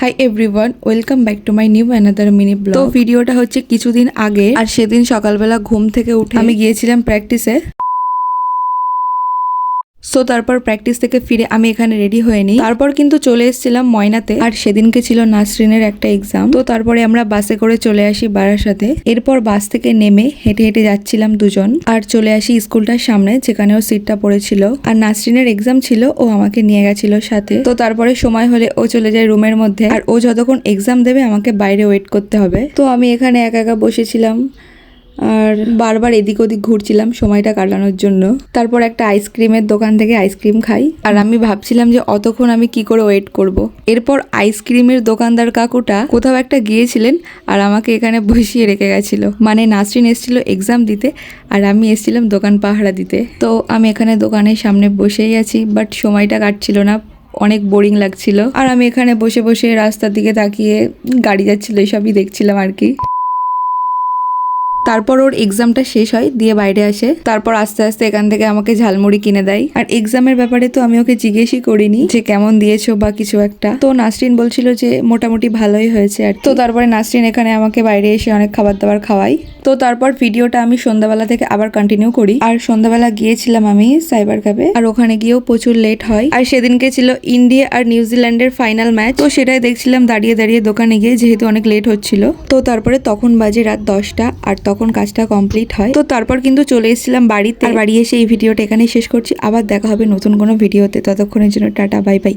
Hi everyone, welcome back to my new another mini blog. তো ভিডিওটা হচ্ছে কিছুদিন আগে, আর সেদিন সকালবেলা ঘুম থেকে উঠে আমি গিয়েছিলাম প্র্যাকটিসে। সো তারপর প্র্যাকটিস থেকে ফিরে আমি এখানে রেডি হয়ে নিই। তারপর কিন্তু চলে এসেছিলাম ময়নাতে, আর সেদিনকে ছিল নাসরিনের একটা এক্সাম। তো তারপরে আমরা বাসে করে চলে আসি বারাসাতে। এরপর বাস থেকে নেমে হেঁটে হেঁটে যাচ্ছিলাম দুজন, আর চলে আসি স্কুলটার সামনে যেখানে ওর সিটটা পড়েছিল। আর নাসরিনের এক্সাম ছিল, ও আমাকে নিয়ে গেছিল সাথে। তো তারপরে সময় হলে ও চলে যায় রুমের মধ্যে, আর ও যতক্ষণ এক্সাম দেবে আমাকে বাইরে ওয়েট করতে হবে। তো আমি এখানে একা একা বসেছিলাম আর বারবার এদিক ওদিক ঘুরছিলাম সময়টা কাটানোর জন্য। তারপর একটা আইসক্রিমের দোকান থেকে আইসক্রিম খাই, আর আমি ভাবছিলাম যে অতক্ষণ আমি কি করে ওয়েট করব। এরপর আইসক্রিমের দোকানদার কাকুটা কোথাও একটা গিয়েছিলেন আর আমাকে এখানে বসিয়ে রেখে গেছিল। মানে নাসরিন এসেছিল এক্সাম দিতে আর আমি এসেছিলাম দোকান পাহারা দিতে। তো আমি এখানে দোকানের সামনে বসেই আছি, বাট সময়টা কাটছিল না, অনেক বোরিং লাগছিল। আর আমি এখানে বসে বসে রাস্তার দিকে তাকিয়ে গাড়ি যাচ্ছিল এসবই দেখছিলাম আর কি। তারপর ওর এক্সামটা শেষ হয়, দিয়ে বাইরে আসে। তারপর আস্তে আস্তে এখান থেকে আমাকে ঝালমুড়ি কিনে দেয়। আর এক্সামের ব্যাপারে তো আমি ওকে জিজ্ঞেসই করিনি যে কেমন দিয়েছো বা কিছু একটা। তো নাসরিন বলছিল যে মোটামুটি ভালোই হয়েছে আর। তো তারপরে নাসরিন এখানে আমাকে বাইরে এসে অনেক খাবার দাবার খাওয়াই। তো তারপর ভিডিওটা আমি সন্ধ্যাবেলা থেকে আবার কন্টিনিউ করি। আর সন্ধ্যাবেলা গিয়েছিলাম আমি সাইবার ক্যাফে, আর ওখানে গিয়েও প্রচুর লেট হয়। আর সেদিনকে ছিল ইন্ডিয়া আর নিউজিল্যান্ডের ফাইনাল ম্যাচ। তো সেটাই দেখছিলাম দাঁড়িয়ে দাঁড়িয়ে দোকানে গিয়ে, যেহেতু অনেক লেট হচ্ছিল। তো তারপরে তখন বাজে রাত 10টা, আর তখন কাজটা কমপ্লিট হয়। তো তারপর কিন্তু চলে এসেছিলাম বাড়িতে। আর বাড়ি এসে এই ভিডিওটা এখানেই শেষ করছি। আবার দেখা হবে নতুন কোনো ভিডিওতে, ততক্ষণের জন্য টাটা, বাই বাই।